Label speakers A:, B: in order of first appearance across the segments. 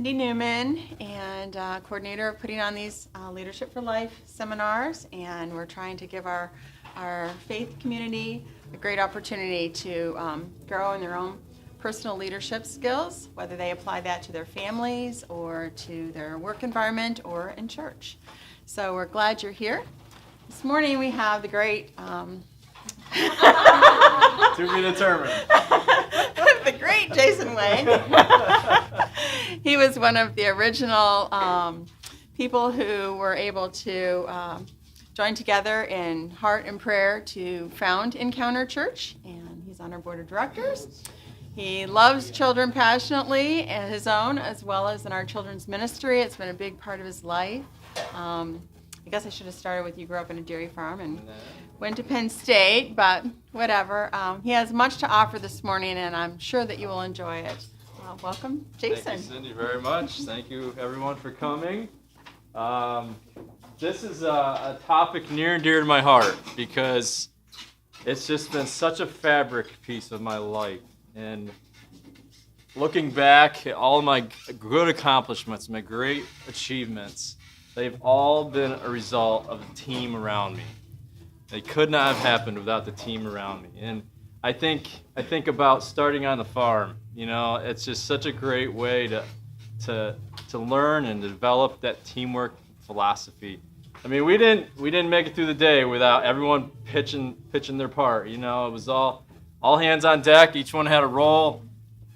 A: Cindy Newman, and coordinator of putting on these Leadership for Life seminars, and we're trying to give our faith community a great opportunity to grow in their own personal leadership skills, whether they apply that to their families or to their work environment or in church. So we're glad you're here. This morning we have the great
B: To be determined.
A: the great Jason Wanck. He was one of the original people who were able to join together in heart and prayer to found Encounter Church, and he's on our board of directors. He loves children passionately, and his own, as well as in our children's ministry. It's been a big part of his life. I guess I should have started with you grew up in a dairy farm and went to Penn State, but whatever. He has much to offer this morning, and I'm sure that you will enjoy it. Welcome, Jason.
B: Thank you, Cindy, very much. Thank you, everyone, for coming. This is a topic near and dear to my heart because it's just been such a fabric piece of my life. And looking back at all of my good accomplishments, my great achievements, they've all been a result of the team around me. They could not have happened without the team around me. And I think about starting on the farm. You know, it's just such a great way to learn and develop that teamwork philosophy. I mean, we didn't make it through the day without everyone pitching their part. You know, it was all hands on deck. Each one had a role.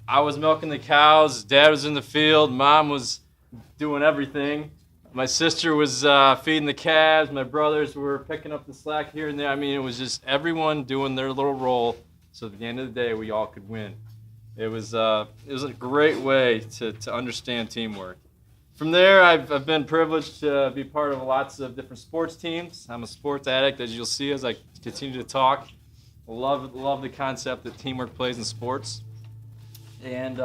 B: I was milking the cows. Dad was in the field. Mom was doing everything. My sister was feeding the calves. My brothers were picking up the slack here and there. I mean, it was just everyone doing their little role. So at the end of the day, we all could win. It was a great way to understand teamwork. From there, I've been privileged to be part of lots of different sports teams. I'm a sports addict, as you'll see as I continue to talk. I love the concept that teamwork plays in sports. And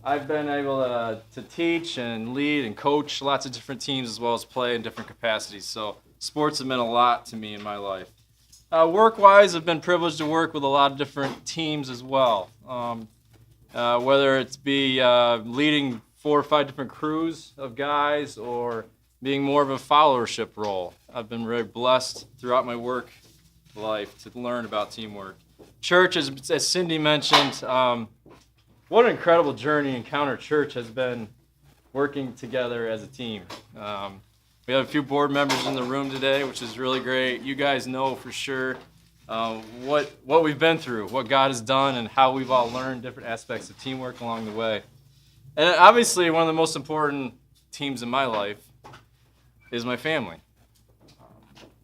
B: I've been able to teach and lead and coach lots of different teams as well as play in different capacities. So sports have meant a lot to me in my life. Work-wise, I've been privileged to work with a lot of different teams as well. Whether it's be leading 4 or 5 different crews of guys or being more of a followership role. I've been very blessed throughout my work life to learn about teamwork. Church, as Cindy mentioned, what an incredible journey Encounter Church has been working together as a team. We have a few board members in the room today, which is really great. You guys know for sure what we've been through, what God has done, and how we've all learned different aspects of teamwork along the way. And obviously, one of the most important teams in my life is my family.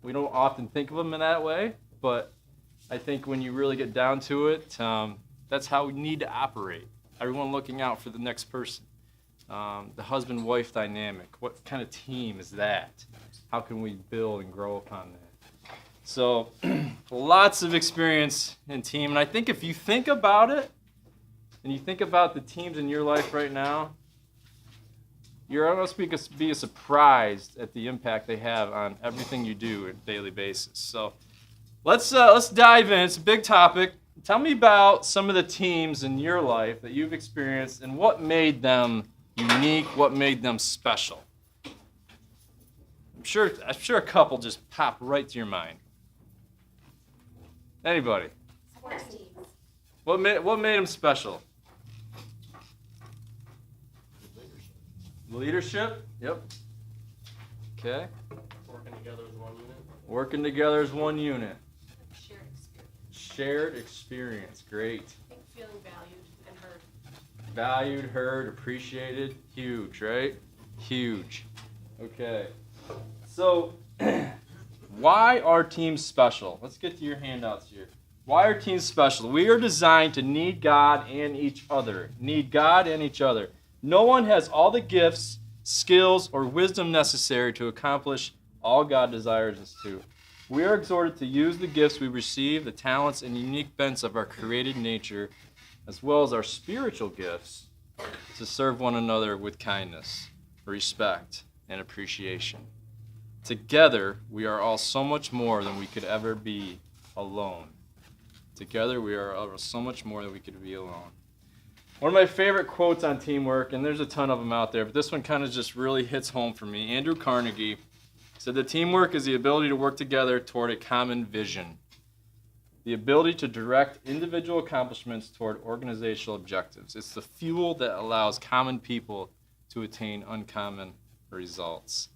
B: We don't often think of them in that way, but I think when you really get down to it, that's how we need to operate. Everyone looking out for the next person. The husband-wife dynamic. What kind of team is that? How can we build and grow upon that? So, lots of experience in team. And I think if you think about it, and you think about the teams in your life right now, you're almost be surprised at the impact they have on everything you do on a daily basis. So, let's dive in. It's a big topic. Tell me about some of the teams in your life that you've experienced and what made them unique, what made them special. I'm sure a couple just pop right to your mind. Anybody?
C: Sports teams.
B: What made them special? Leadership? Yep. Okay.
D: Working together as one unit.
B: Working together as one unit.
C: Shared experience.
B: Shared experience. Great.
C: I think feeling valued and heard.
B: Valued, heard, appreciated. Huge, right? Huge. Okay. So, why are teams special? Let's get to your handouts here. Why are teams special? We are designed to need God and each other. Need God and each other. No one has all the gifts, skills, or wisdom necessary to accomplish all God desires us to. We are exhorted to use the gifts we receive, the talents and unique bents of our created nature, as well as our spiritual gifts, to serve one another with kindness, respect, and appreciation. Together, we are all so much more than we could ever be alone. Together, we are so much more than we could be alone. One of my favorite quotes on teamwork, and there's a ton of them out there, but this one kind of just really hits home for me. Andrew Carnegie said that teamwork is the ability to work together toward a common vision, the ability to direct individual accomplishments toward organizational objectives. It's the fuel that allows common people to attain uncommon results.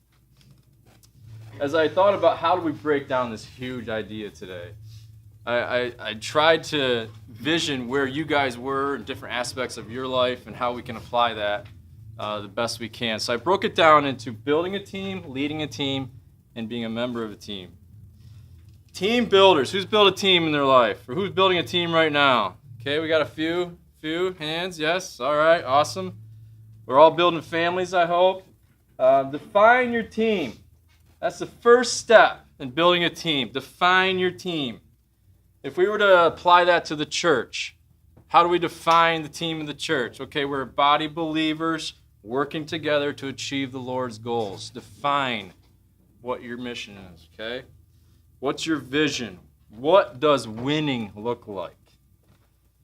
B: As I thought about how do we break down this huge idea today, I tried to vision where you guys were in different aspects of your life and how we can apply that the best we can. So I broke it down into building a team, leading a team, and being a member of a team. Team builders. Who's built a team in their life? Or who's building a team right now? Okay, we got a few hands. Yes, all right, awesome. We're all building families, I hope. Define your team. That's the first step in building a team. Define your team. If we were to apply that to the church, how do we define the team of the church? Okay, we're a body of believers working together to achieve the Lord's goals. Define what your mission is, okay? What's your vision? What does winning look like?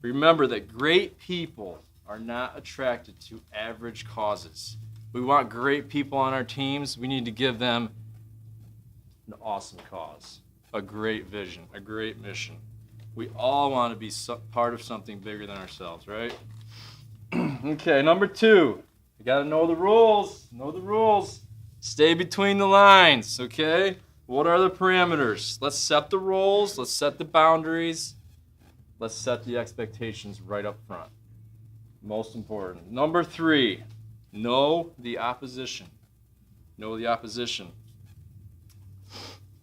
B: Remember that great people are not attracted to average causes. We want great people on our teams. We need to give them an awesome cause, a great vision, a great mission. We all want to be part of something bigger than ourselves, right? Okay, number 2. You got to know the rules. Know the rules. Stay between the lines, okay? What are the parameters? Let's set the roles. Let's set the boundaries. Let's set the expectations right up front. Most important. Number 3, know the opposition. Know the opposition.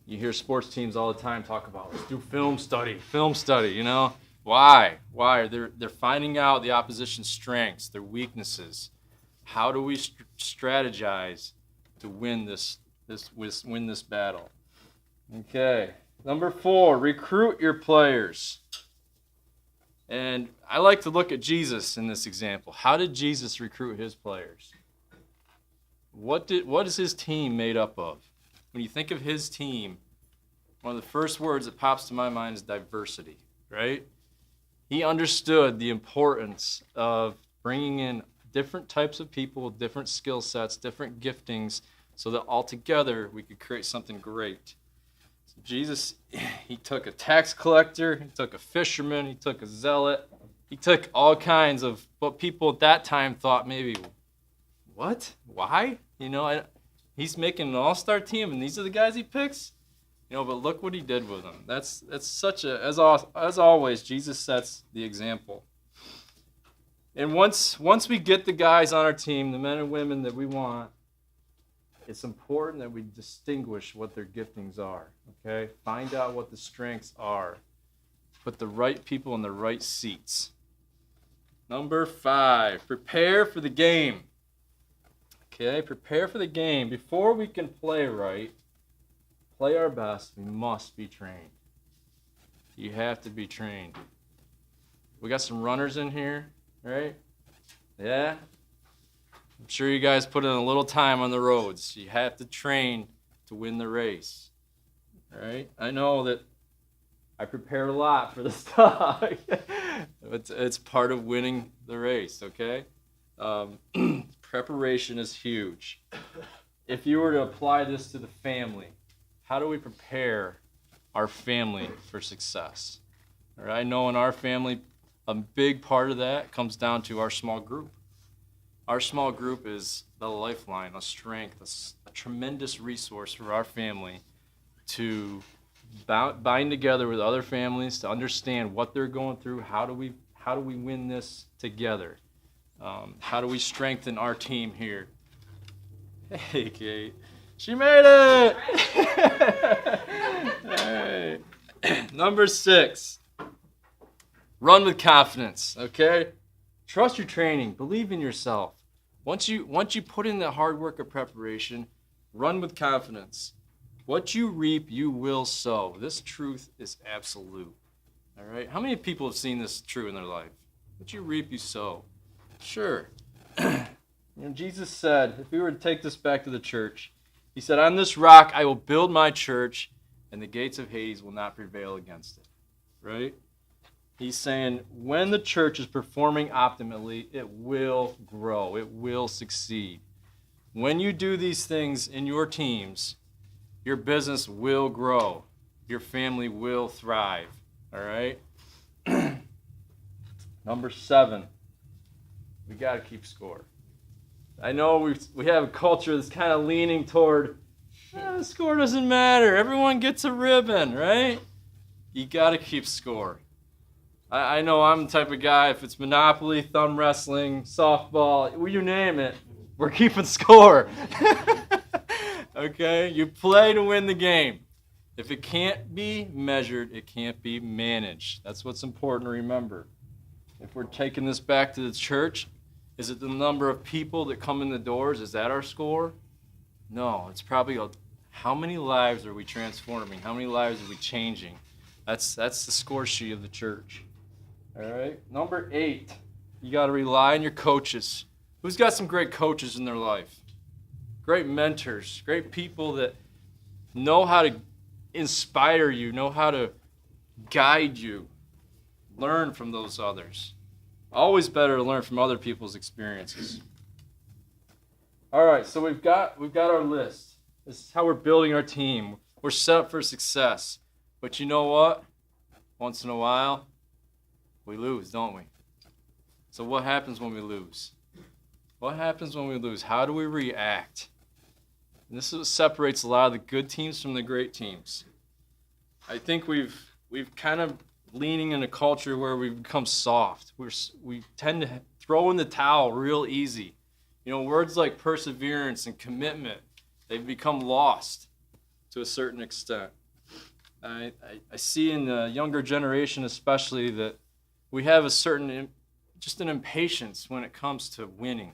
B: You hear sports teams all the time talk about, let's do film study, you know? Why? They're finding out the opposition's strengths, their weaknesses. How do we strategize to win this battle? Okay. Number 4, recruit your players. And I like to look at Jesus in this example. How did Jesus recruit his players? What is his team made up of? When you think of his team, one of the first words that pops to my mind is diversity, right? He understood the importance of bringing in different types of people with different skill sets, different giftings, so that all together we could create something great. So Jesus, he took a tax collector, he took a fisherman, he took a zealot, he took all kinds of what people at that time thought maybe, what? Why? You know, he's making an all-star team, and these are the guys he picks? You know, but look what he did with them. That's such a, as always, Jesus sets the example. And once we get the guys on our team, the men and women that we want, it's important that we distinguish what their giftings are, okay? Find out what the strengths are. Put the right people in the right seats. Number 5, prepare for the game. Okay, prepare for the game. Before we can play right, play our best, we must be trained. You have to be trained. We got some runners in here, right? Yeah? I'm sure you guys put in a little time on the roads. You have to train to win the race, right? I know that I prepared a lot for this talk. It's part of winning the race, okay? Preparation is huge. If you were to apply this to the family, how do we prepare our family for success? All right, I know in our family, a big part of that comes down to our small group. Our small group is the lifeline, a strength, a tremendous resource for our family to bind together with other families, to understand what they're going through. How do we win this together? How do we strengthen our team here? Hey, Kate. She made it! All right. Number 6. Run with confidence, okay? Trust your training. Believe in yourself. Once you put in the hard work of preparation, run with confidence. What you reap, you will sow. This truth is absolute. All right? How many people have seen this true in their life? What you reap, you sow. Sure. Jesus said, if we were to take this back to the church, he said, on this rock I will build my church, and the gates of Hades will not prevail against it. Right? He's saying when the church is performing optimally, it will grow, it will succeed. When you do these things in your teams, your business will grow, your family will thrive. All right? Number 7, we got to keep score. I know we have a culture that's kind of leaning toward, the score doesn't matter. Everyone gets a ribbon, right? You got to keep score. I know I'm the type of guy, if it's Monopoly, thumb wrestling, softball, you name it, we're keeping score. Okay? You play to win the game. If it can't be measured, it can't be managed. That's what's important to remember. If we're taking this back to the church, is it the number of people that come in the doors? Is that our score? No, it's probably how many lives are we transforming? How many lives are we changing? That's the score sheet of the church. All right. Number 8, you got to rely on your coaches. Who's got some great coaches in their life? Great mentors, great people that know how to inspire you, know how to guide you. Learn from those others. Always better to learn from other people's experiences. All right, so we've got our list. This is how we're building our team. We're set up for success. But you know what? Once in a while, we lose, don't we? So what happens when we lose? What happens when we lose? How do we react? And this is what separates a lot of the good teams from the great teams. I think we've kind of leaning in a culture where we've become soft. We tend to throw in the towel real easy. You know, words like perseverance and commitment, they've become lost to a certain extent. I see in the younger generation especially that we have a certain, just an impatience when it comes to winning.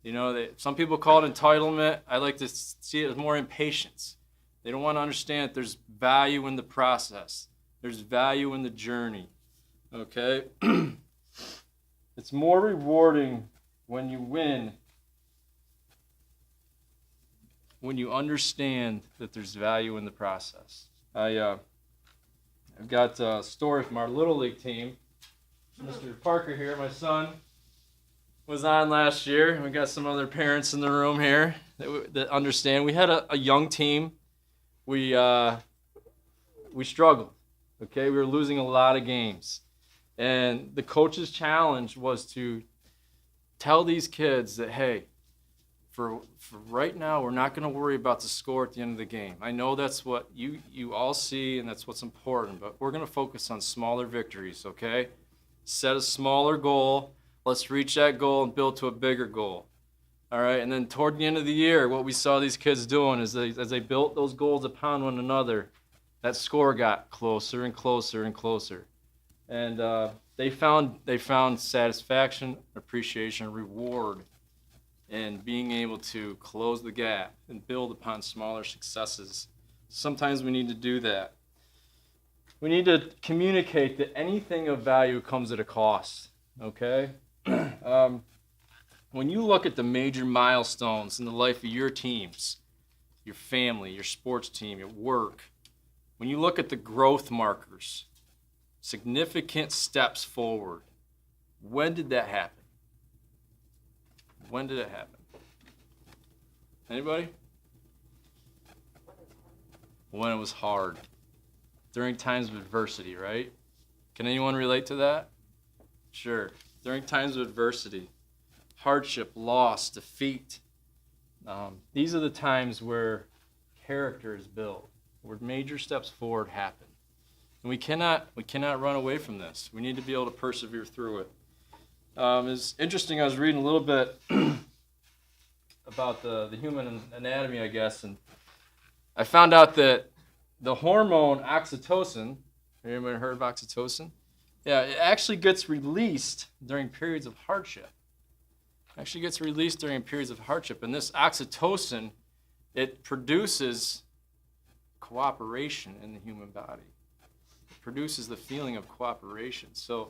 B: You know, some people call it entitlement. I like to see it as more impatience. They don't want to understand that there's value in the process. There's value in the journey, okay? It's more rewarding when you win, when you understand that there's value in the process. I've got a story from our Little League team. Mr. Parker here, my son, was on last year. We got some other parents in the room here that understand. We had a young team. We struggled. Okay, we were losing a lot of games. And the coach's challenge was to tell these kids that, hey, for right now, we're not going to worry about the score at the end of the game. I know that's what you all see and that's what's important, but we're going to focus on smaller victories, okay? Set a smaller goal. Let's reach that goal and build to a bigger goal. All right, and then toward the end of the year, what we saw these kids doing is as they built those goals upon one another, that score got closer and closer and closer. And they found satisfaction, appreciation, reward in being able to close the gap and build upon smaller successes. Sometimes we need to do that. We need to communicate that anything of value comes at a cost, okay? When you look at the major milestones in the life of your teams, your family, your sports team, your work, when you look at the growth markers, significant steps forward, when did that happen? When did it happen? Anybody? When it was hard. During times of adversity, right? Can anyone relate to that? Sure. During times of adversity, hardship, loss, defeat. These are the times where character is built, where major steps forward happen. And we cannot run away from this. We need to be able to persevere through it. It's interesting, I was reading a little bit about the human anatomy, I guess, and I found out that the hormone oxytocin, anybody heard of oxytocin? Yeah, it actually gets released during periods of hardship. And this oxytocin, it produces cooperation in the human body. It produces the feeling of cooperation. So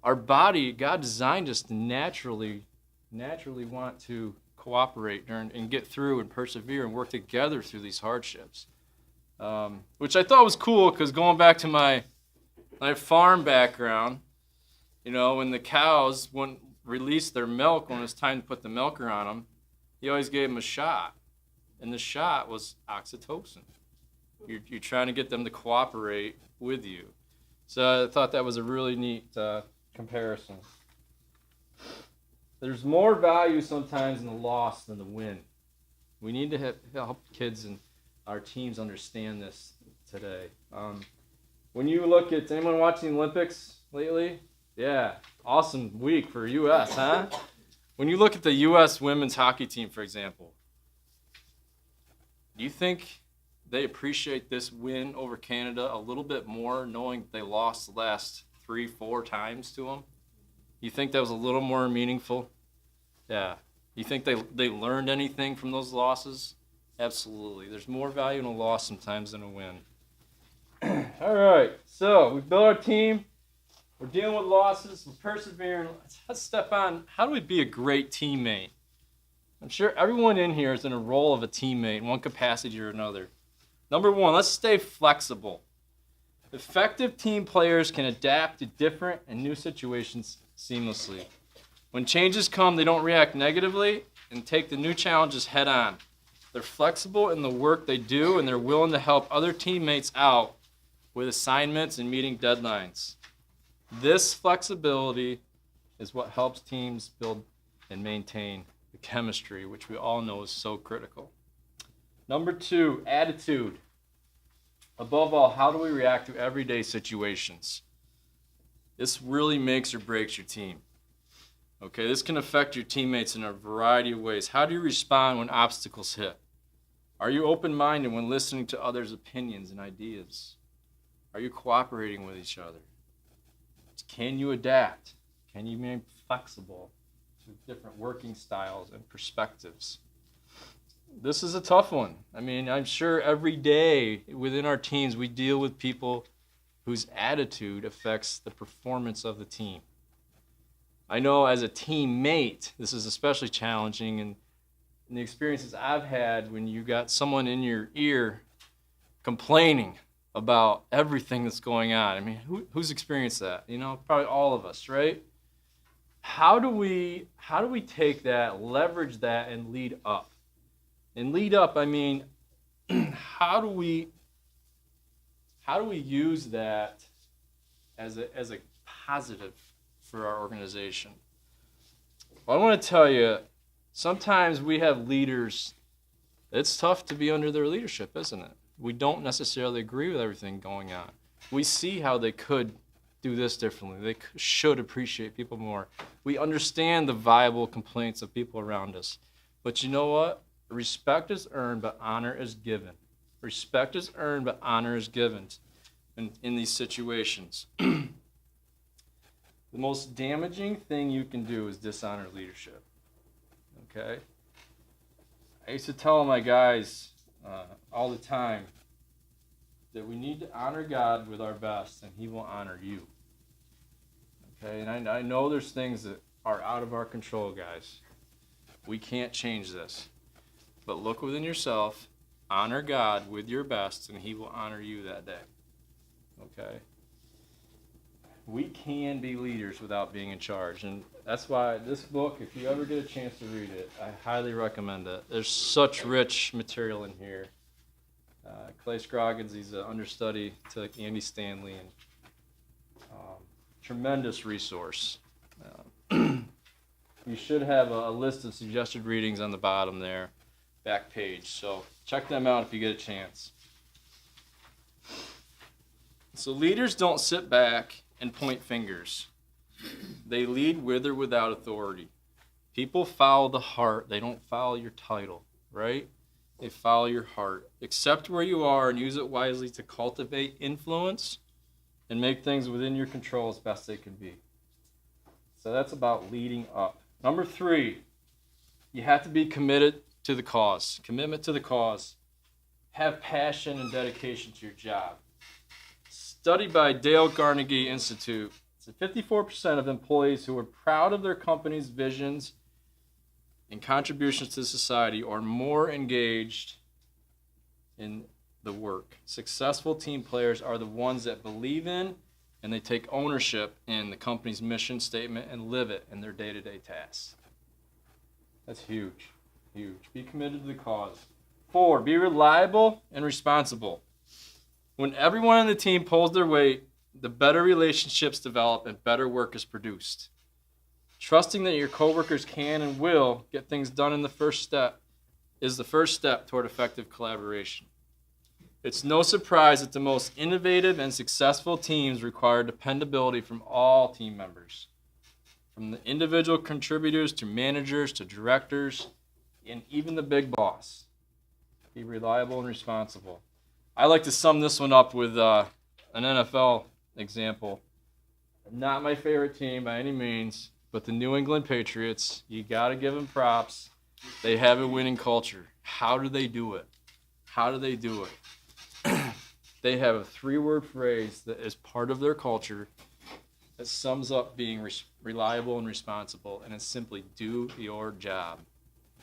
B: our body, God designed us to naturally want to cooperate and get through and persevere and work together through these hardships. Which I thought was cool because going back to my farm background, You know, when the cows wouldn't release their milk when it was time to put the milker on them, he always gave them a shot. And the shot was oxytocin. You're trying to get them to cooperate with you. So I thought that was a really neat comparison. There's more value sometimes in the loss than the win. We need to help kids and our teams understand this today. When you look at, anyone watching the Olympics lately? Yeah, awesome week for U.S., huh? When you look at the U.S. women's hockey team, for example, do you think they appreciate this win over Canada a little bit more knowing they lost the last 3-4 times to them? You think that was a little more meaningful? Yeah. You think they learned anything from those losses? Absolutely. There's more value in a loss sometimes than a win. All right. So we built our team. We're dealing with losses. We're persevering. Let's step on. How do we be a great teammate? I'm sure everyone in here is in a role of a teammate in one capacity or another. Number one, let's stay flexible. Effective team players can adapt to different and new situations seamlessly. When changes come, they don't react negatively and take the new challenges head on. They're flexible in the work they do, and they're willing to help other teammates out with assignments and meeting deadlines. This flexibility is what helps teams build and maintain the chemistry, which we all know is so critical. Number two, attitude. Above all, how do we react to everyday situations? This really makes or breaks your team. Okay, this can affect your teammates in a variety of ways. How do you respond when obstacles hit? Are you open-minded when listening to others' opinions and ideas? Are you cooperating with each other? Can you adapt? Can you remain flexible to different working styles and perspectives? This is a tough one. I mean, I'm sure every day within our teams we deal with people whose attitude affects the performance of the team. I know as a teammate, this is especially challenging, and in the experiences I've had when you got someone in your ear complaining about everything that's going on. I mean, who's experienced that? You know, probably all of us, right? How do we take that, leverage that, and lead up? And lead up, I mean, how do we use that as a positive for our organization? Well, I want to tell you, sometimes we have leaders, it's tough to be under their leadership, isn't it? We don't necessarily agree with everything going on. We see how they could do this differently. They should appreciate people more. We understand the viable complaints of people around us. But you know what? Respect is earned, but honor is given. Respect is earned, but honor is given in these situations. The most damaging thing you can do is dishonor leadership. Okay? I used to tell my guys all the time that we need to honor God with our best, and He will honor you. Okay? And I know there's things that are out of our control, guys. We can't change this. But look within yourself, honor God with your best, and He will honor you that day. Okay? We can be leaders without being in charge. And that's why this book, if you ever get a chance to read it, I highly recommend it. There's such rich material in here. Clay Scroggins, he's an understudy to Andy Stanley, and tremendous resource. You should have a list of suggested readings on the bottom there, back page. So check them out if you get a chance. So leaders don't sit back and point fingers. They lead with or without authority. People follow the heart. They don't follow your title, right? They follow your heart. Accept where you are and use it wisely to cultivate influence and make things within your control as best they can be. So that's about leading up. Number 3, you have to be committed to the cause. Commitment to the cause. Have passion and dedication to your job. Study by Dale Carnegie Institute. It's 54% of employees who are proud of their company's visions and contributions to society are more engaged in the work. Successful team players are the ones that believe in and they take ownership in the company's mission statement and live it in their day-to-day tasks. That's huge, huge. Be committed to the cause. 4, be reliable and responsible. When everyone on the team pulls their weight, the better relationships develop and better work is produced. Trusting that your coworkers can and will get things done in the first step is the first step toward effective collaboration. It's no surprise that the most innovative and successful teams require dependability from all team members, from the individual contributors to managers to directors and even the big boss. Be reliable and responsible. I like to sum this one up with an NFL example. Not my favorite team by any means, but the New England Patriots, you got to give them props. They have a winning culture. How do they do it? How do they do it? They have a 3-word phrase that is part of their culture that sums up being reliable and responsible, and it's simply do your job.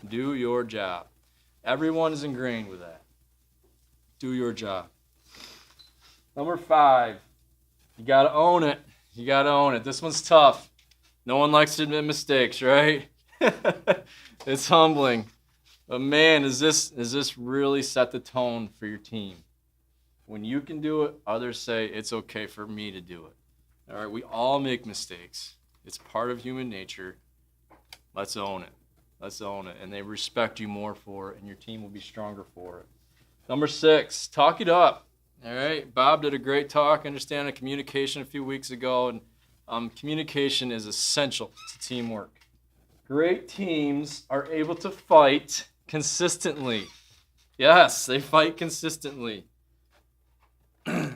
B: Do your job. Everyone is ingrained with that. Do your job. Number 5, you got to own it. You got to own it. This one's tough. No one likes to admit mistakes, right? It's humbling. But man, does this really set the tone for your team? When you can do it, others say it's okay for me to do it. All right, we all make mistakes. It's part of human nature. Let's own it. Let's own it. And they respect you more for it, and your team will be stronger for it. Number 6, talk it up. All right, Bob did a great talk, understanding communication a few weeks ago, and communication is essential to teamwork. Great teams are able to fight consistently. Yes, they fight consistently.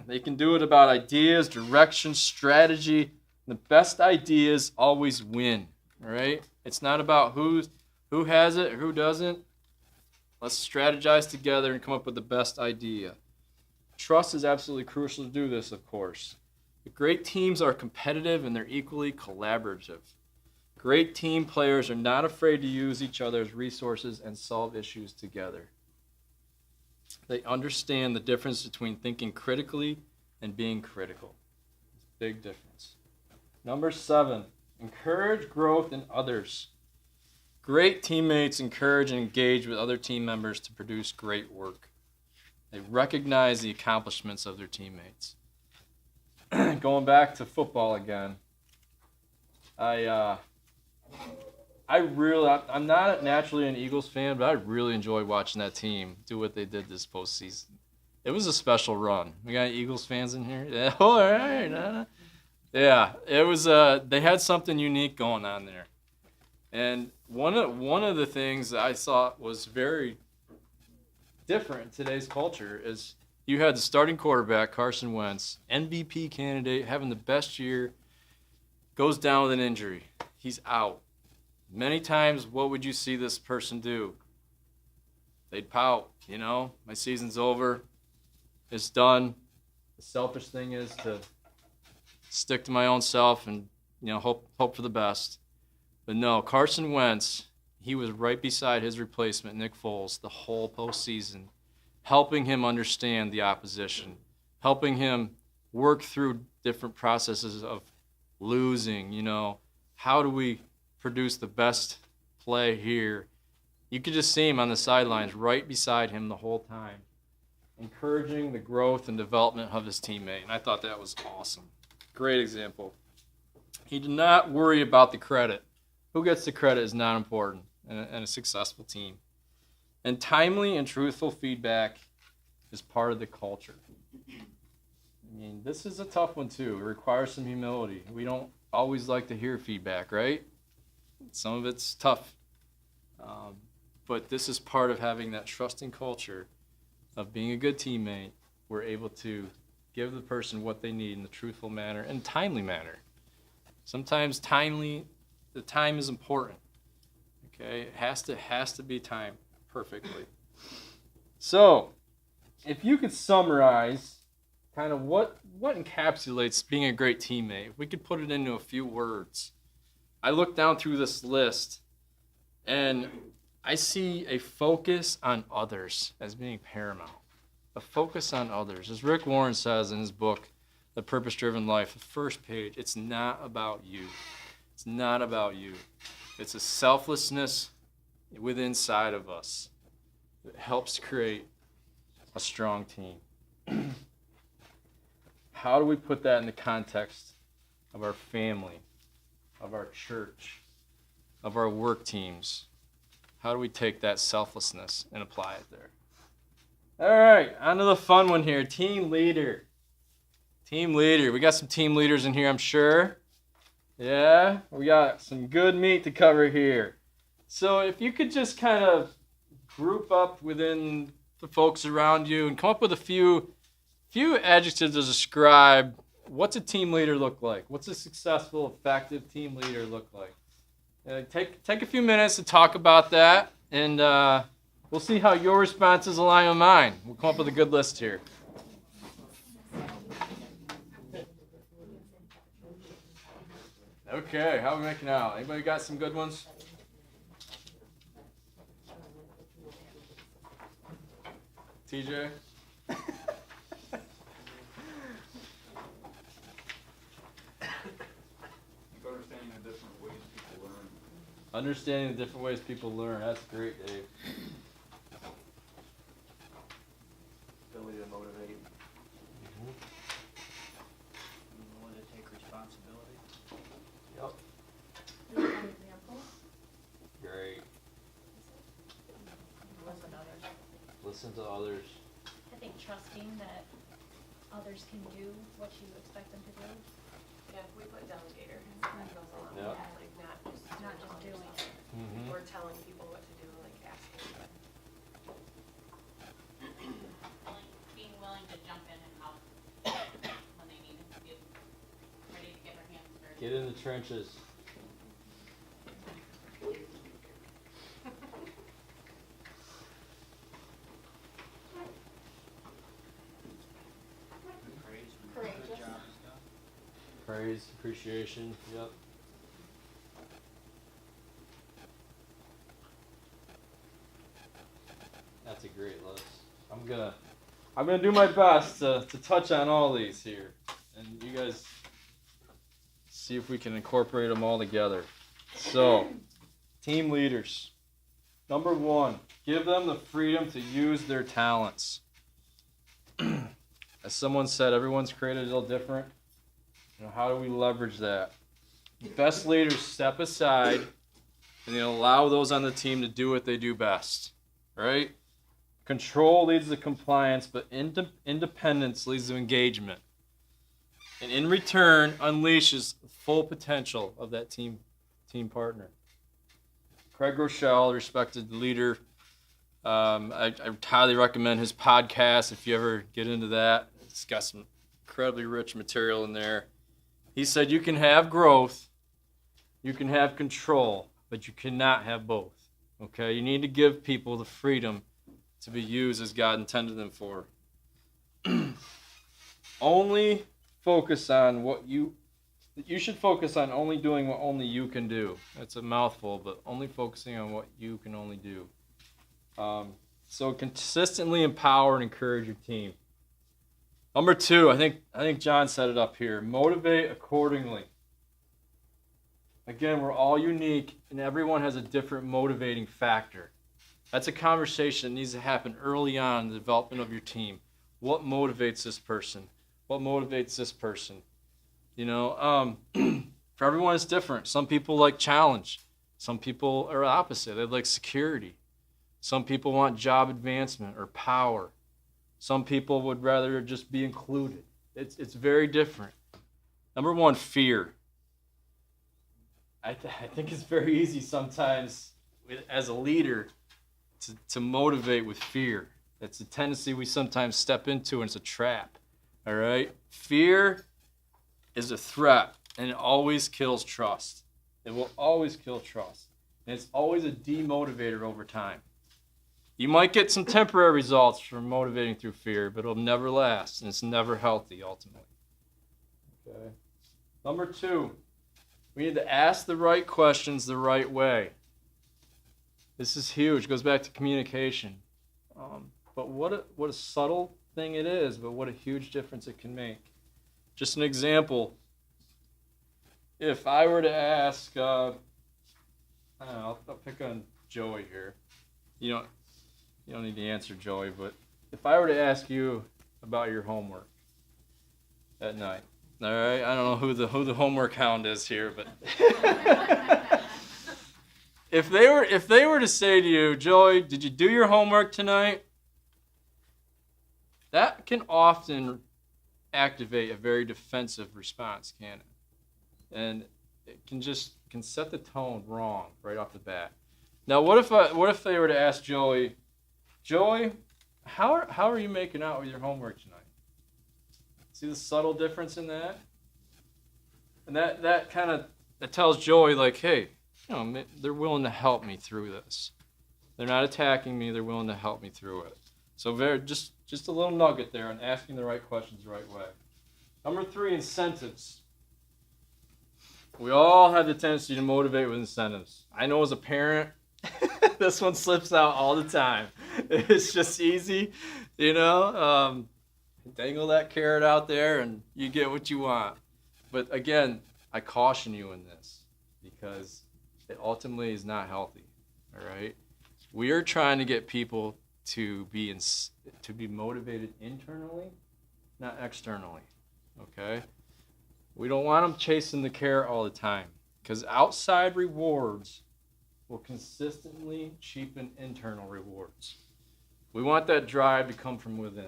B: They can do it about ideas, direction, strategy. The best ideas always win, all right? It's not about who has it, who doesn't. Let's strategize together and come up with the best idea. Trust is absolutely crucial to do this, of course. But great teams are competitive and they're equally collaborative. Great team players are not afraid to use each other's resources and solve issues together. They understand the difference between thinking critically and being critical. It's a big difference. Number 7, encourage growth in others. Great teammates encourage and engage with other team members to produce great work. They recognize the accomplishments of their teammates. Going back to football again, I'm not naturally an Eagles fan, but I really enjoyed watching that team do what they did this postseason. It was a special run. We got Eagles fans in here? Yeah, all right. Yeah, it was. They had something unique going on there, and one of the things that I thought was very different in today's culture is you had the starting quarterback Carson Wentz, MVP candidate, having the best year, goes down with an injury. He's out. Many times, what would you see this person do? They'd pout, my season's over, it's done. The selfish thing is to stick to my own self and, hope for the best. But no, Carson Wentz, he was right beside his replacement, Nick Foles, the whole postseason, helping him understand the opposition, helping him work through different processes of losing, how do we produce the best play here? You could just see him on the sidelines right beside him the whole time, encouraging the growth and development of his teammate. And I thought that was awesome. Great example. He did not worry about the credit. Who gets the credit is not important in a successful team. And timely and truthful feedback is part of the culture. This is a tough one too. It requires some humility. We don't always like to hear feedback, right? Some of it's tough. But this is part of having that trusting culture of being a good teammate. We're able to give the person what they need in the truthful manner and timely manner. Sometimes the time is important. Okay, it has to be timed perfectly. So, if you could summarize kind of what encapsulates being a great teammate, if we could put it into a few words. I look down through this list and I see a focus on others as being paramount. A focus on others. As Rick Warren says in his book, The Purpose-Driven Life, the first page. It's not about you. It's not about you. It's a selflessness within inside of us that helps create a strong team. How do we put that in the context of our family, of our church, of our work teams? How do we take that selflessness and apply it there? All right, on to the fun one here. Team leader. Team leader. We got some team leaders in here, I'm sure. Yeah, we got some good meat to cover here. So if you could just kind of group up within the folks around you and come up with a few adjectives to describe what's a team leader look like? What's a successful, effective team leader look like? Take a few minutes to talk about that, and we'll see how your responses align with mine. We'll come up with a good list here. Okay, how are we making out? Anybody got some good ones? TJ?
E: Understanding the different ways people learn.
B: Understanding the different ways people learn. That's great, Dave.
E: Ability to motivate.
F: Willing to take responsibility.
B: Yep.
C: An example.
B: Great.
C: Listen to others.
B: Listen to others.
G: I think trusting that others can do what you expect them to do,
C: Yeah, we put delegator. That goes along with
B: Yeah.
C: that, like
G: not just doing it.
B: Mm-hmm.
C: Or telling people what to do, like asking.
H: Being willing to jump in and help when they need it, to get ready to get their hands dirty.
B: Get in the trenches.
F: Praise.
C: Courageous.
F: Good job and stuff.
B: Praise, appreciation. Yep. That's a great list. I'm gonna do my best to touch on all these here, and you guys see if we can incorporate them all together. So, team leaders. Number one, give them the freedom to use their talents. As someone said, everyone's created a little different. How do we leverage that? The best leaders step aside and they allow those on the team to do what they do best, right? Control leads to compliance, but independence leads to engagement. And in return, unleashes the full potential of that team partner. Craig Rochelle, respected leader, I highly recommend his podcast if you ever get into that. It's got some incredibly rich material in there. He said you can have growth, you can have control, but you cannot have both. Okay? You need to give people the freedom to be used as God intended them for. Only focus on you should focus on only doing what only you can do. That's a mouthful, but only focusing on what you can only do. So consistently empower and encourage your team. Number two, I think John set it up here. Motivate accordingly. Again, we're all unique, and everyone has a different motivating factor. That's a conversation that needs to happen early on in the development of your team. What motivates this person? What motivates this person? For everyone it's different. Some people like challenge. Some people are opposite. They like security. Some people want job advancement or power. Some people would rather just be included. It's very different. Number one, fear. I think it's very easy sometimes as a leader to motivate with fear. It's a tendency we sometimes step into, and it's a trap. All right? Fear is a threat, and it always kills trust. It will always kill trust. And it's always a demotivator over time. You might get some temporary results from motivating through fear, but it'll never last, and it's never healthy ultimately. Okay. Number two, we need to ask the right questions the right way. This is huge. It goes back to communication. But what a subtle thing it is, but what a huge difference it can make. Just an example. If I were to ask, I don't know, I'll pick on Joey here. You don't need to answer Joey, but if I were to ask you about your homework at night, all right? I don't know who the homework hound is here, but if they were to say to you, Joey, did you do your homework tonight? That can often activate a very defensive response, can it? And it can set the tone wrong right off the bat. Now, what if they were to ask Joey, how are you making out with your homework tonight? See the subtle difference in that? And that tells Joey, like, hey, they're willing to help me through this. They're not attacking me. They're willing to help me through it. So just a little nugget there on asking the right questions the right way. Number 3, incentives. We all have the tendency to motivate with incentives. I know as a parent, this one slips out all the time. It's just easy, dangle that carrot out there and you get what you want. But again, I caution you in this because it ultimately is not healthy, all right? We are trying to get people to be motivated internally, not externally, okay? We don't want them chasing the carrot all the time because outside rewards will consistently cheapen internal rewards. We want that drive to come from within,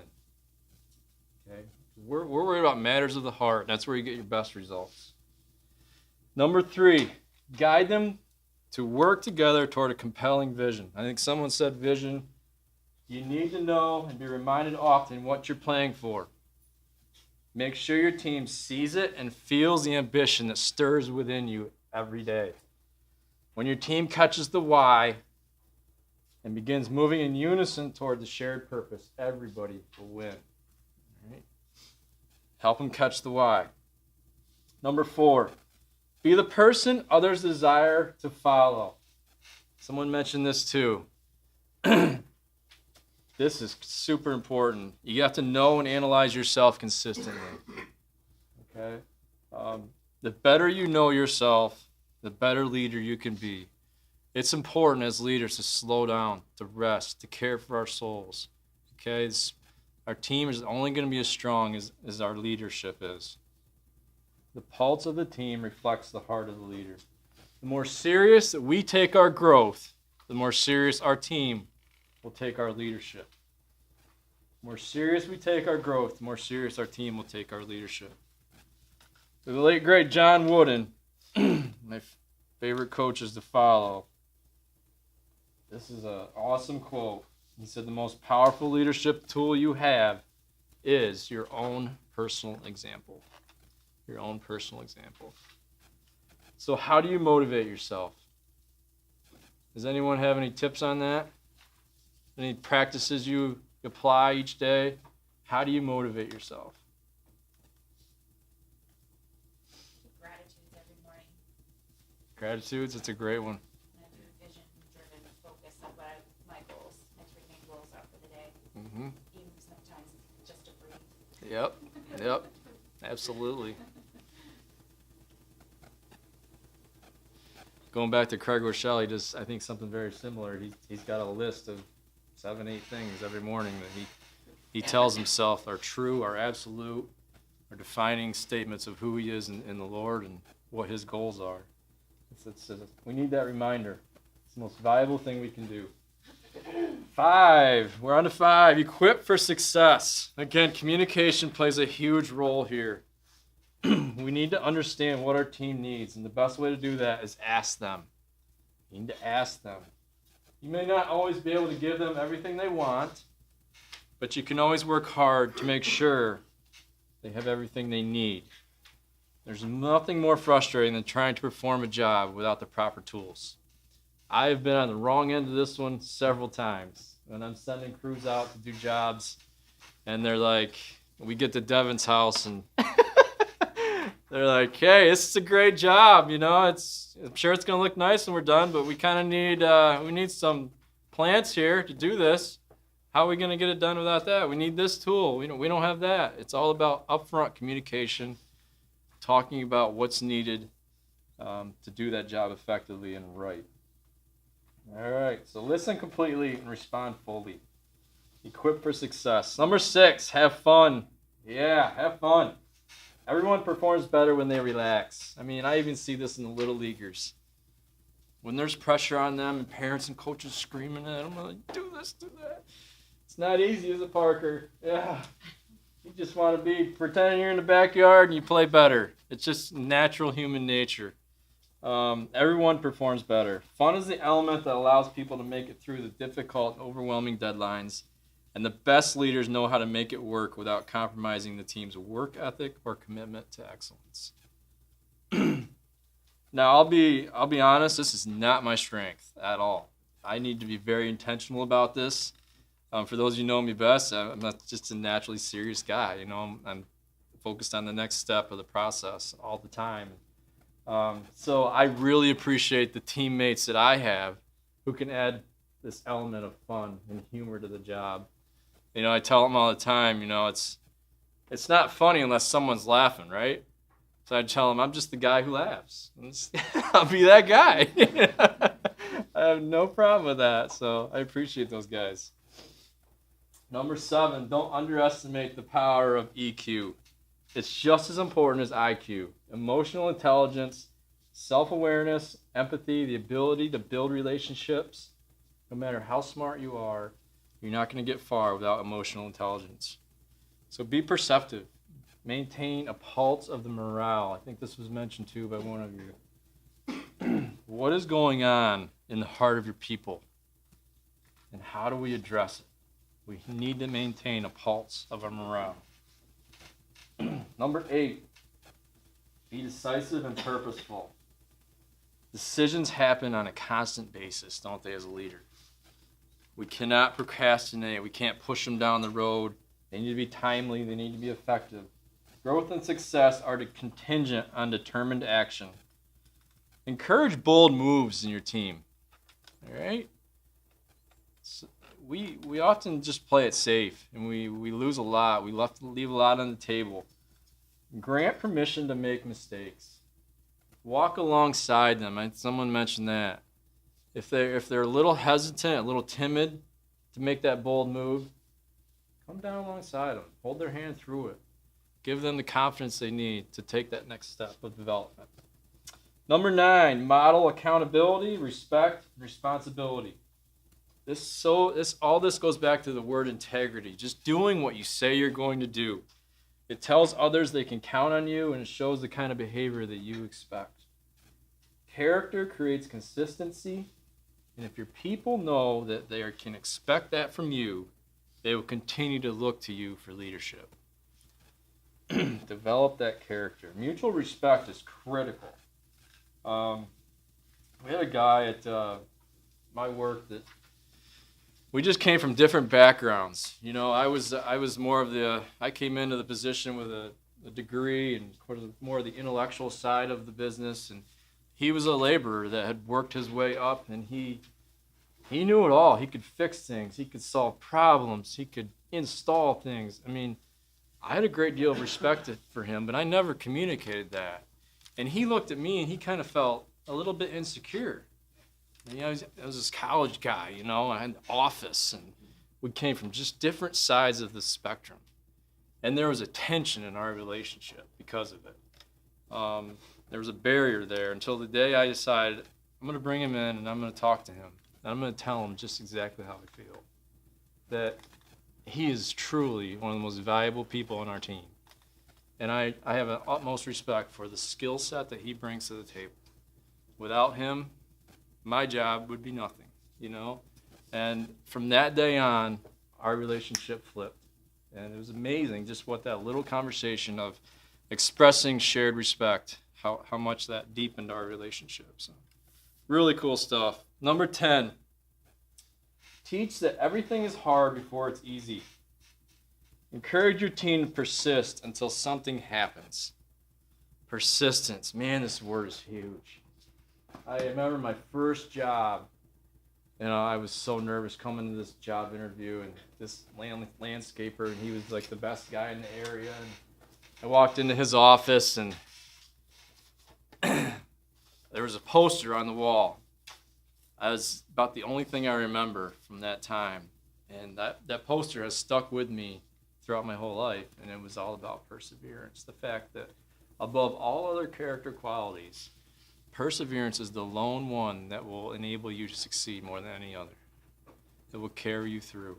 B: okay? We're worried about matters of the heart. That's where you get your best results. Number 3, guide them to work together toward a compelling vision. I think someone said vision. You need to know and be reminded often what you're playing for. Make sure your team sees it and feels the ambition that stirs within you every day. When your team catches the why and begins moving in unison toward the shared purpose, everybody will win. All right? Help them catch the why. Number 4, be the person others desire to follow. Someone mentioned this too. This is super important. You have to know and analyze yourself consistently. Okay? The better you know yourself, the better leader you can be. It's important as leaders to slow down, to rest, to care for our souls. Okay? Our team is only going to be as strong as our leadership is. The pulse of the team reflects the heart of the leader. The more serious that we take our growth, the more serious our team will take our leadership. The more serious we take our growth, the more serious our team will take our leadership. The late, great John Wooden, my favorite coaches to follow. This is an awesome quote. He said, the most powerful leadership tool you have is your own personal example. Your own personal example. So how do you motivate yourself? Does anyone have any tips on that? Any practices you apply each day? How do you motivate yourself?
H: Gratitude every morning.
B: Gratitudes, it's a great one.
H: And I do vision-driven focus on what my goals, my 3 main goals are for the day.
B: Mm-hmm.
H: Even sometimes just to breathe.
B: Yep, absolutely. Going back to Craig Rochelle, he does, I think, something very similar. He's got a list of 7, 8 things every morning that he tells himself are true, are absolute, are defining statements of who he is in the Lord and what his goals are. We need that reminder. It's the most valuable thing we can do. 5, we're on to 5, equip for success. Again, communication plays a huge role here. We need to understand what our team needs, and the best way to do that is ask them. You need to ask them. You may not always be able to give them everything they want, but you can always work hard to make sure they have everything they need. There's nothing more frustrating than trying to perform a job without the proper tools. I have been on the wrong end of this one several times when I'm sending crews out to do jobs, and they're like, we get to Devin's house, and they're like, hey, this is a great job, I'm sure it's gonna look nice when we're done, but we kind of need some plants here to do this. How are we going to get it done without that? We need this tool. We don't have that. It's all about upfront communication, talking about what's needed to do that job effectively and right. All right, so listen completely and respond fully. Equip for success. Number 6, have fun. Yeah, have fun. Everyone performs better when they relax. I mean, I even see this in the little leaguers. When there's pressure on them and parents and coaches screaming at them, like, do this, do that. It's not easy, is it, Parker? Yeah. You just want to be pretending you're in the backyard and you play better. It's just natural human nature. Everyone performs better. Fun is the element that allows people to make it through the difficult, overwhelming deadlines. And the best leaders know how to make it work without compromising the team's work ethic or commitment to excellence. Now, I'll be honest, this is not my strength at all. I need to be very intentional about this. For those of you who know me best, I'm not just a naturally serious guy. You know, I'm focused on the next step of the process all the time. So I really appreciate the teammates that I have who can add this element of fun and humor to the job. You know, I tell them all the time, you know, it's not funny unless someone's laughing, right? So I tell them I'm just the guy who laughs. I'll be that guy. I have no problem with that. So I appreciate those guys. Number 7, don't underestimate the power of EQ. It's just as important as IQ. Emotional intelligence, self-awareness, empathy, the ability to build relationships. No matter how smart you are, you're not going to get far without emotional intelligence. So be perceptive. Maintain a pulse of the morale. I think this was mentioned too by one of you. What is going on in the heart of your people? And how do we address it? We need to maintain a pulse of our morale. Number 8, be decisive and purposeful. Decisions happen on a constant basis, don't they, as a leader? We cannot procrastinate. We can't push them down the road. They need to be timely. They need to be effective. Growth and success are contingent on determined action. Encourage bold moves in your team. All right? So we often just play it safe, and we lose a lot. We leave a lot on the table. Grant permission to make mistakes. Walk alongside them. Someone mentioned that. If they're a little hesitant, a little timid to make that bold move, come down alongside them. Hold their hand through it. Give them the confidence they need to take that next step of development. Number 9, model accountability, respect, and responsibility. All this goes back to the word integrity. Just doing what you say you're going to do. It tells others they can count on you, and it shows the kind of behavior that you expect. Character creates consistency, and if your people know that they can expect that from you, they will continue to look to you for leadership. Develop that character. Mutual respect is critical. We had a guy at my work that we just came from different backgrounds. You know, I was more of I came into the position with a degree and more of the intellectual side of the business, and he was a laborer that had worked his way up, and he knew it all. He could fix things. He could solve problems. He could install things. I mean, I had a great deal of respect for him, but I never communicated that. And he looked at me, and he kind of felt a little bit insecure. And, you know, I was this college guy, you know, I had an office, and we came from just different sides of the spectrum. And there was a tension in our relationship because of it. There was a barrier there until the day I decided I'm going to bring him in, and I'm going to talk to him. And I'm going to tell him just exactly how I feel. That he is truly one of the most valuable people on our team. And I have an utmost respect for the skill set that he brings to the table. Without him, my job would be nothing, you know? And from that day on, our relationship flipped. And it was amazing just what that little conversation of expressing shared respect, how much that deepened our relationship. So, really cool stuff. Number 10, teach that everything is hard before it's easy. Encourage your team to persist until something happens. Persistence, man, this word is huge. I remember my first job I was so nervous coming to this job interview, and this landscaper, and he was like the best guy in the area. And I walked into his office, and there was a poster on the wall. That was about the only thing I remember from that time. And that poster has stuck with me throughout my whole life, and it was all about perseverance. The fact that above all other character qualities, perseverance is the lone one that will enable you to succeed more than any other. It will carry you through.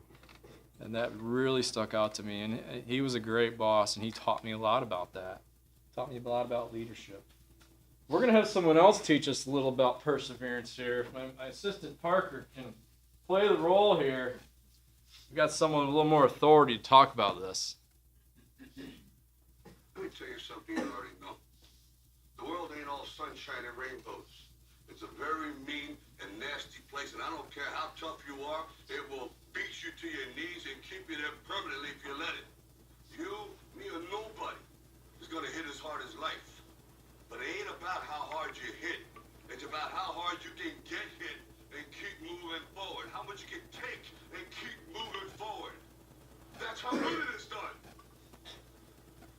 B: And that really stuck out to me. And he was a great boss, and he taught me a lot about that. Taught me a lot about leadership. We're going to have someone else teach us a little about perseverance here. If my assistant Parker can play the role here, we've got someone with a little more authority to talk about this.
I: Let me tell you something you already know. The world ain't all sunshine and rainbows. It's a very mean and nasty place, and I don't care how tough you are, it will beat you to your knees and keep you there permanently if you let it. You, me, or nobody is going to hit as hard as life. But it ain't about how hard you hit. It's about how hard you can get hit and keep moving forward. How much you can take and keep moving forward. That's how good it is done.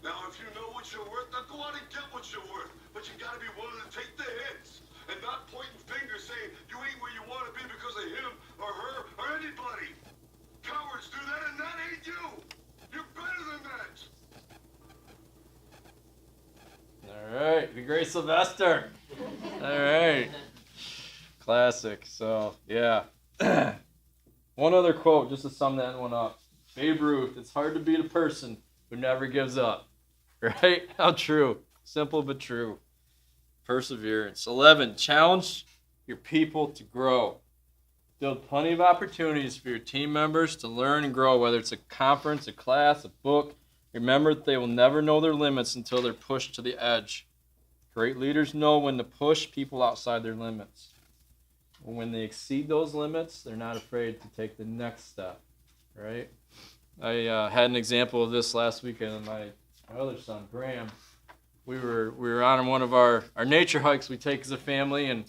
I: Now, if you know what you're worth, now go out and get what you're worth. But you gotta be willing to take the hits and not pointing fingers saying you ain't where you want to be because of him or her or anybody. Cowards do that, and that ain't you. You're better than that.
B: All right, the great Sylvester. All right. Classic. So, yeah. One other quote, just to sum that one up. Babe Ruth, it's hard to beat a person who never gives up. Right? How true. Simple but true. Perseverance. 11, challenge your people to grow. Build plenty of opportunities for your team members to learn and grow, whether it's a conference, a class, a book. Remember that they will never know their limits until they're pushed to the edge. Great leaders know when to push people outside their limits. When they exceed those limits, they're not afraid to take the next step, right? I had an example of this last weekend with my other son, Graham. We were on one of our nature hikes we take as a family, and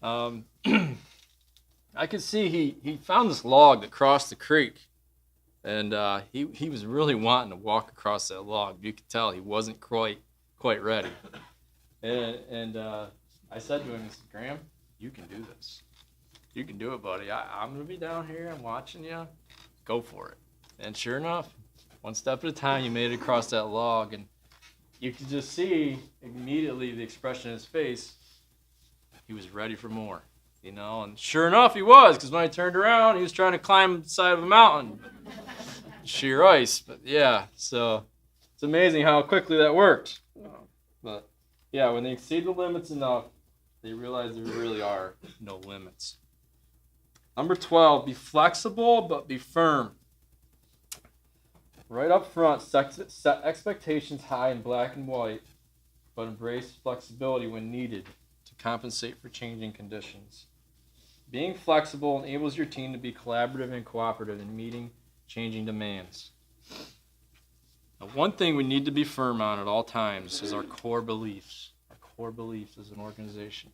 B: I could see he found this log that crossed the creek. And he was really wanting to walk across that log. You could tell he wasn't quite ready. And I said to him, Graham, you can do this. You can do it, buddy. I'm going to be down here. I'm watching you. Go for it. And sure enough, one step at a time, you made it across that log. And you could just see immediately the expression in his face. He was ready for more. And sure enough, he was, because when I turned around, he was trying to climb the side of a mountain. Sheer ice, but yeah, so it's amazing how quickly that worked. But yeah, when they exceed the limits enough, they realize there really are no limits. Number 12, be flexible, but be firm. Right up front, set expectations high in black and white, but embrace flexibility when needed to compensate for changing conditions. Being flexible enables your team to be collaborative and cooperative in meeting changing demands. Now, one thing we need to be firm on at all times is our core beliefs. Our core beliefs as an organization.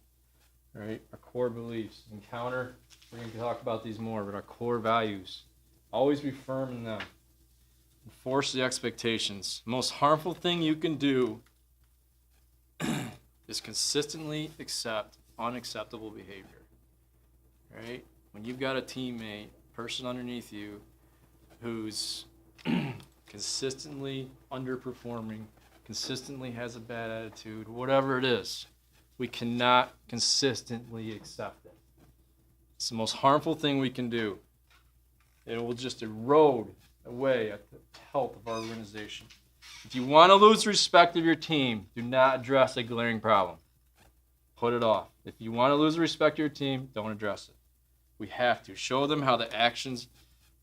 B: Right? Our core beliefs. Encounter, we're going to talk about these more, but our core values. Always be firm in them. Enforce the expectations. The most harmful thing you can do is consistently accept unacceptable behavior. Right? When you've got a teammate, person underneath you, who's consistently underperforming, consistently has a bad attitude, whatever it is, we cannot consistently accept it. It's the most harmful thing we can do. It will just erode away at the health of our organization. If you want to lose respect of your team, do not address a glaring problem. Put it off. If you want to lose the respect of your team, don't address it. We have to show them how the actions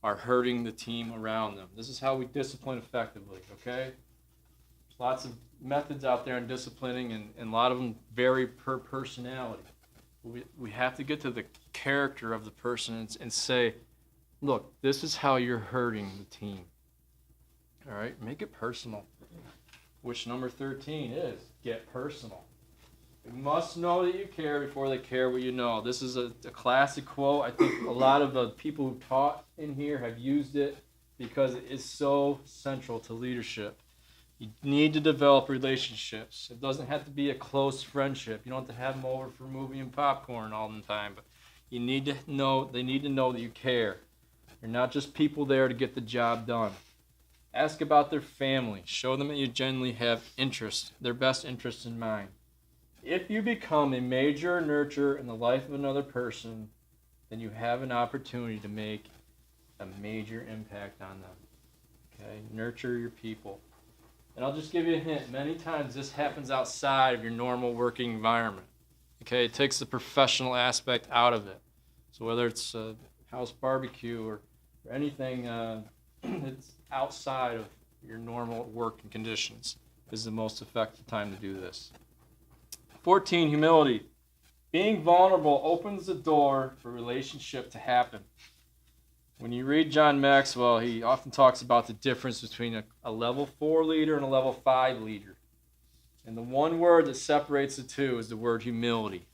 B: are hurting the team around them. This is how we discipline effectively, okay? There's lots of methods out there in disciplining, and a lot of them vary per personality. We have to get to the character of the person and say, look, this is how you're hurting the team. All right, make it personal, which number 13 is get personal. You must know that you care before they care what you know. This is a classic quote. I think a lot of the people who taught in here have used it because it is so central to leadership. You need to develop relationships. It doesn't have to be a close friendship. You don't have to have them over for movie and popcorn all the time. But you need to know, they need to know that you care. You're not just people there to get the job done. Ask about their family. Show them that you genuinely have interest, their best interest in mind. If you become a major nurturer in the life of another person, then you have an opportunity to make a major impact on them. Okay? Nurture your people. And I'll just give you a hint. Many times this happens outside of your normal working environment. Okay? It takes the professional aspect out of it. So whether it's a house barbecue or anything that's outside of your normal working conditions is the most effective time to do this. 14, humility. Being vulnerable opens the door for relationship to happen. When you read John Maxwell, he often talks about the difference between a level 4 leader and a level 5 leader. And the one word that separates the two is the word humility.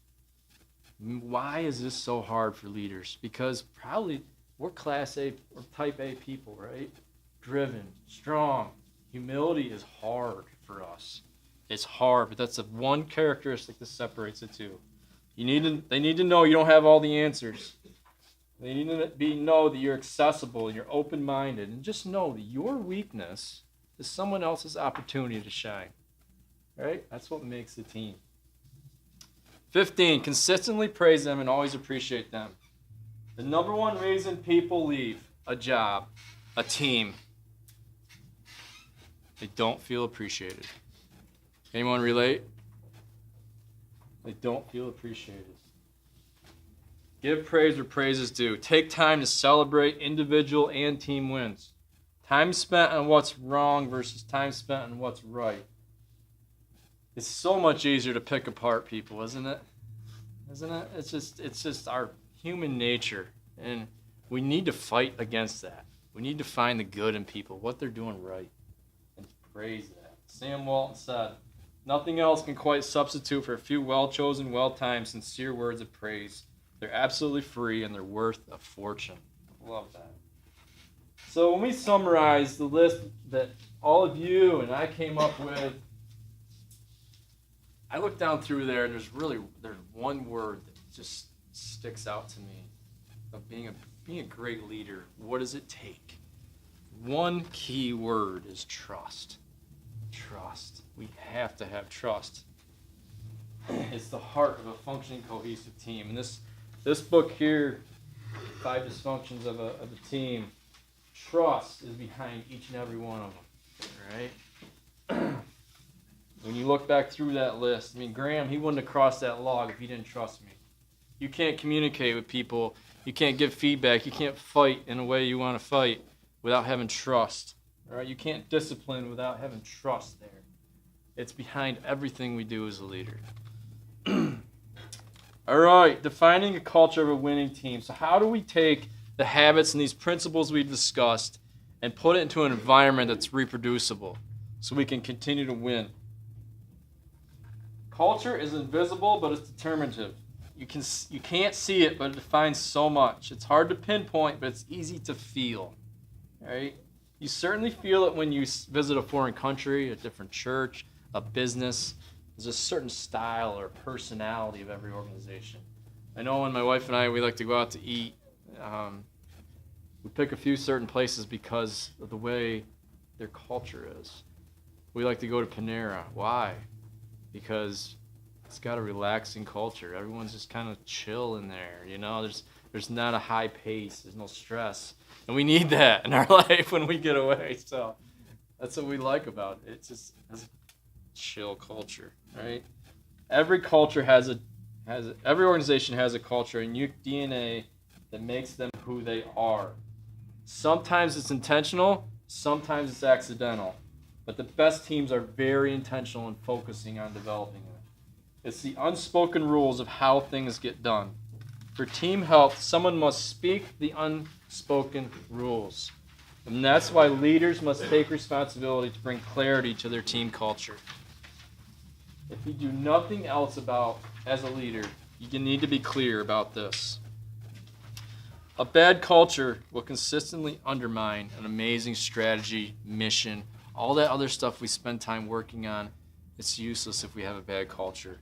B: Why is this so hard for leaders? Because probably we're class A or type A people, right? Driven, strong. Humility is hard for us. It's hard, but that's the one characteristic that separates the two. They need to know you don't have all the answers. They need to know that you're accessible and you're open-minded, and just know that your weakness is someone else's opportunity to shine. Right? That's what makes the team. 15, consistently praise them and always appreciate them. The number one reason people leave a job, a team, they don't feel appreciated. Anyone relate? They don't feel appreciated. Give praise where praise is due. Take time to celebrate individual and team wins. Time spent on what's wrong versus time spent on what's right. It's so much easier to pick apart people, isn't it? Isn't it? It's just our human nature, and we need to fight against that. We need to find the good in people, what they're doing right, and praise that. Sam Walton said, "Nothing else can quite substitute for a few well-chosen, well-timed, sincere words of praise. They're absolutely free and they're worth a fortune." Love that. So when we summarize the list that all of you and I came up with, I looked down through there and there's one word that just sticks out to me of being a great leader. What does it take? One key word is trust. Trust. We have to have trust. It's the heart of a functioning, cohesive team. And this book here, 5 Dysfunctions of a Team, trust is behind each and every one of them. Right? When you look back through that list, I mean, Graham, he wouldn't have crossed that log if he didn't trust me. You can't communicate with people. You can't give feedback. You can't fight in a way you want to fight without having trust. Right? You can't discipline without having trust there. It's behind everything we do as a leader. All right, defining a culture of a winning team. So how do we take the habits and these principles we've discussed and put it into an environment that's reproducible so we can continue to win? Culture is invisible, but it's determinative. You can't see it, but it defines so much. It's hard to pinpoint, but it's easy to feel. Right? You certainly feel it when you visit a foreign country, a different church, a business. There's a certain style or personality of every organization. I know when my wife and I, we like to go out to eat, we pick a few certain places because of the way their culture is. We like to go to Panera. Why? Because it's got a relaxing culture. Everyone's just kind of chill in there. You know, there's not a high pace. There's no stress. And we need that in our life when we get away. So that's what we like about it. It's just a chill culture, right? Every culture every organization has a culture and unique DNA that makes them who they are. Sometimes it's intentional, sometimes it's accidental. But the best teams are very intentional in focusing on developing it. It's the unspoken rules of how things get done. For team health, someone must speak the unspoken rules. And that's why leaders must take responsibility to bring clarity to their team culture. if you do nothing else about as a leader, you need to be clear about this. A bad culture will consistently undermine an amazing strategy, mission, all that other stuff we spend time working on. It's useless if we have a bad culture.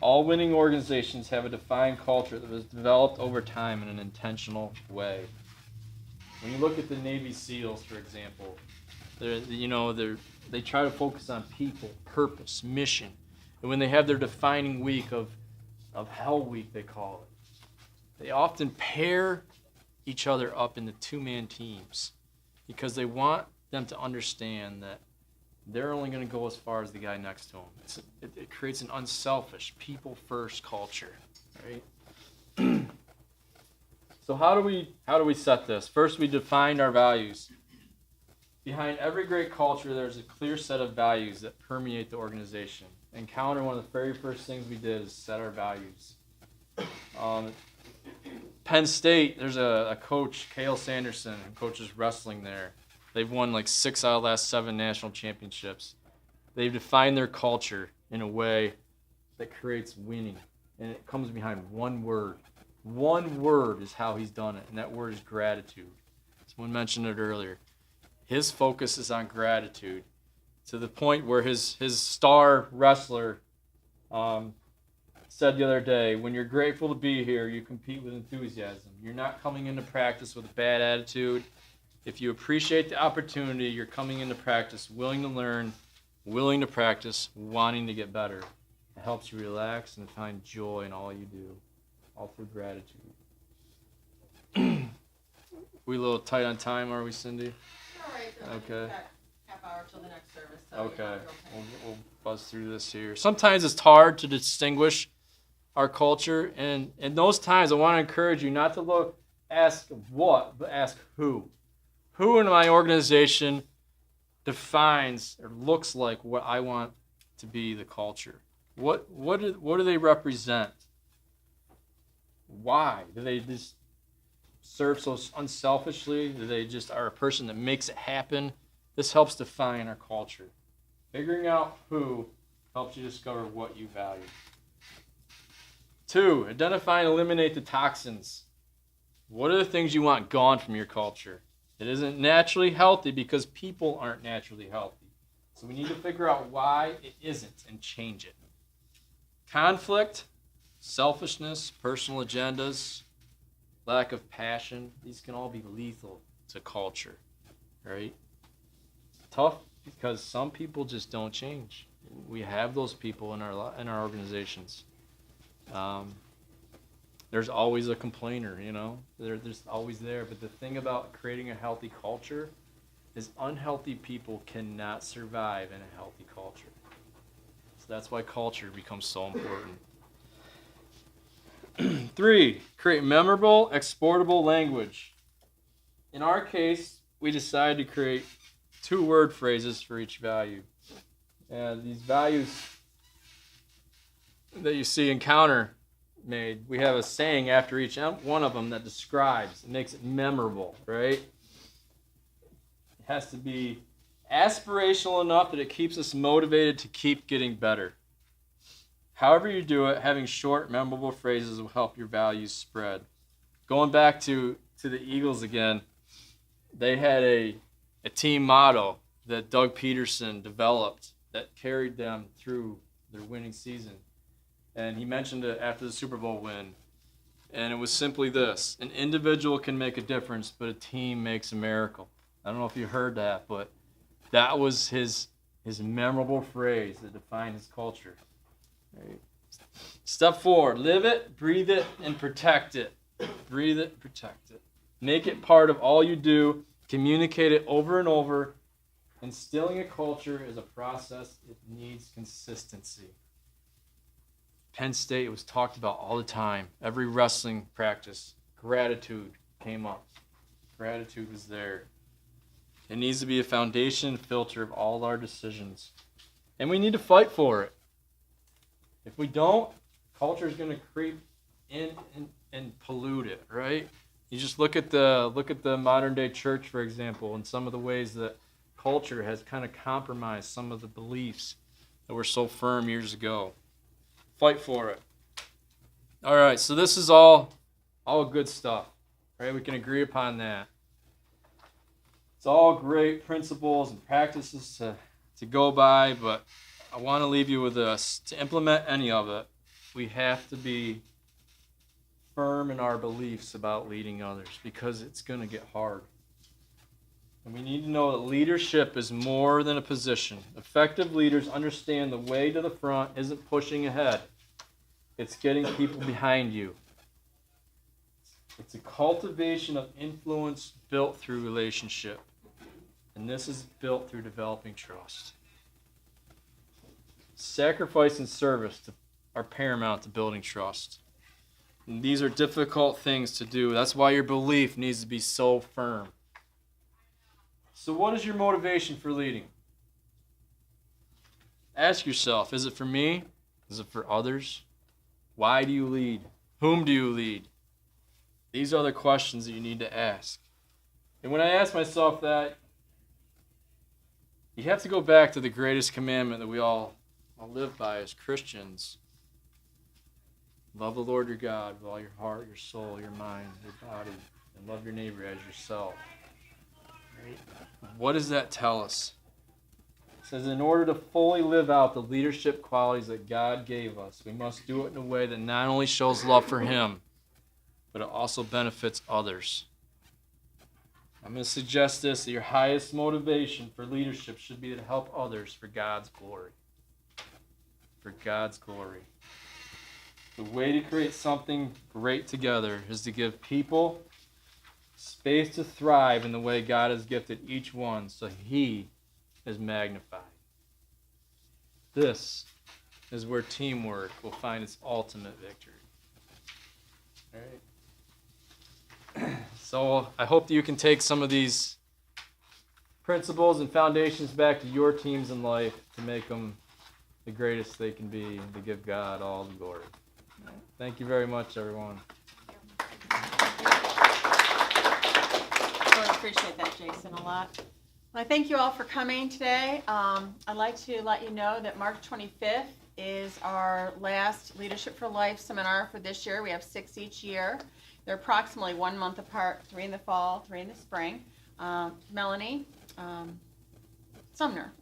B: All winning organizations have a defined culture that was developed over time in an intentional way. When you look at the Navy SEALs, for example, they try to focus on people, purpose, mission. And when they have their defining week of Hell Week, they call it, they often pair each other up into two-man teams because they want them to understand that they're only going to go as far as the guy next to them. It creates an unselfish, people-first culture, right? So how do we set this? First, we define our values. Behind every great culture, there's a clear set of values that permeate the organization. Encounter, one of the very first things we did is set our values. Penn State, there's a coach, Cale Sanderson, who coaches wrestling there. They've won like 6 out of the last 7 national championships. They've defined their culture in a way that creates winning. And it comes behind one word. One word is how he's done it, and that word is gratitude. Someone mentioned it earlier. His focus is on gratitude to the point where his star wrestler said the other day, when you're grateful to be here, you compete with enthusiasm. You're not coming into practice with a bad attitude. If you appreciate the opportunity, you're coming into practice willing to learn, willing to practice, wanting to get better. It helps you relax and find joy in all you do, all through gratitude. We a little tight on time, are we, Cindy?
A: All right, so
B: Okay.
A: we've got half hour till the next service. So
B: Okay, we'll buzz through this here. Sometimes it's hard to distinguish our culture, and in those times, I want to encourage you not to ask what, but ask who. Who in my organization defines or looks like what I want to be the culture? What do they represent? Why? Do they just serve so unselfishly? Do they just are a person that makes it happen? This helps define our culture. Figuring out who helps you discover what you value. 2, identify and eliminate the toxins. What are the things you want gone from your culture? It isn't naturally healthy because people aren't naturally healthy. So we need to figure out why it isn't and change it. Conflict, selfishness, personal agendas, lack of passion, these can all be lethal to culture, right? Tough because some people just don't change. We have those people in our organizations. There's always a complainer, there's always there. But the thing about creating a healthy culture is unhealthy people cannot survive in a healthy culture. So that's why culture becomes so important. 3, create memorable, exportable language. In our case, we decided to create 2 word phrases for each value. And these values that you see Encounter made, we have a saying after each one of them that describes, it makes it memorable, right? It has to be aspirational enough that it keeps us motivated to keep getting better. However you do it, having short, memorable phrases will help your values spread. Going back to the Eagles again, they had a team motto that Doug Peterson developed that carried them through their winning season. And he mentioned it after the Super Bowl win. And it was simply this: an individual can make a difference, but a team makes a miracle. I don't know if you heard that, but that was his memorable phrase that defined his culture. Right. Step 4, live it, breathe it, and protect it. Breathe it, protect it. Make it part of all you do. Communicate it over and over. Instilling a culture is a process. It needs consistency. Penn State was talked about all the time. Every wrestling practice, gratitude came up. Gratitude was there. It needs to be a foundation filter of all our decisions. And we need to fight for it. If we don't, culture is going to creep in and pollute it, right? You just look at the modern day church, for example, and some of the ways that culture has kind of compromised some of the beliefs that were so firm years ago. Fight for it. All right, so this is all good stuff, right? We can agree upon that. It's all great principles and practices to go by, but I want to leave you with this. To implement any of it, we have to be firm in our beliefs about leading others, because it's going to get hard. And we need to know that leadership is more than a position. Effective leaders understand the way to the front isn't pushing ahead. It's getting people behind you. It's a cultivation of influence built through relationship. And this is built through developing trust. Sacrifice and service are paramount to building trust. And these are difficult things to do. That's why your belief needs to be so firm. So what is your motivation for leading? Ask yourself, is it for me? Is it for others? Why do you lead? Whom do you lead? These are the questions that you need to ask. And when I ask myself that, you have to go back to the greatest commandment that we all live by as Christians. Love the Lord your God with all your heart, your soul, your mind, your body, and love your neighbor as yourself. Right? What does that tell us? It says, in order to fully live out the leadership qualities that God gave us, we must do it in a way that not only shows love for Him, but it also benefits others. I'm going to suggest this, that your highest motivation for leadership should be to help others for God's glory. For God's glory. The way to create something great together is to give people space to thrive in the way God has gifted each one so He is magnified. This is where teamwork will find its ultimate victory. All right. So I hope that you can take some of these principles and foundations back to your teams in life to make them the greatest they can be and to give God all the glory. Thank you very much, everyone.
A: Really appreciate that, Jason, a lot. Well, I thank you all for coming today. I'd like to let you know that March 25th is our last Leadership for Life seminar for this year. We have 6 each year. They're approximately 1 month apart, 3 in the fall, 3 in the spring. Melanie Sumner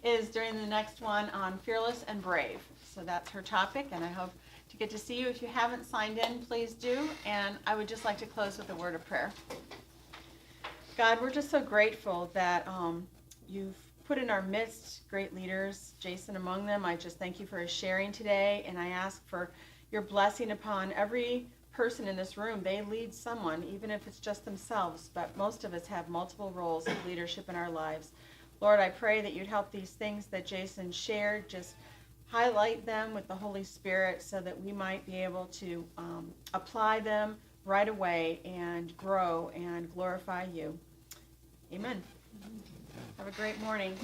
A: is doing the next one on Fearless and Brave. So that's her topic, and I hope to get to see you. If you haven't signed in, please do. And I would just like to close with a word of prayer. God, we're just so grateful that you've put in our midst great leaders, Jason among them. I just thank you for his sharing today, and I ask for your blessing upon every person in this room. They lead someone, even if it's just themselves, but most of us have multiple roles of leadership in our lives. Lord, I pray that you'd help these things that Jason shared, just highlight them with the Holy Spirit so that we might be able to apply them right away and grow and glorify you. Amen. Have a great morning.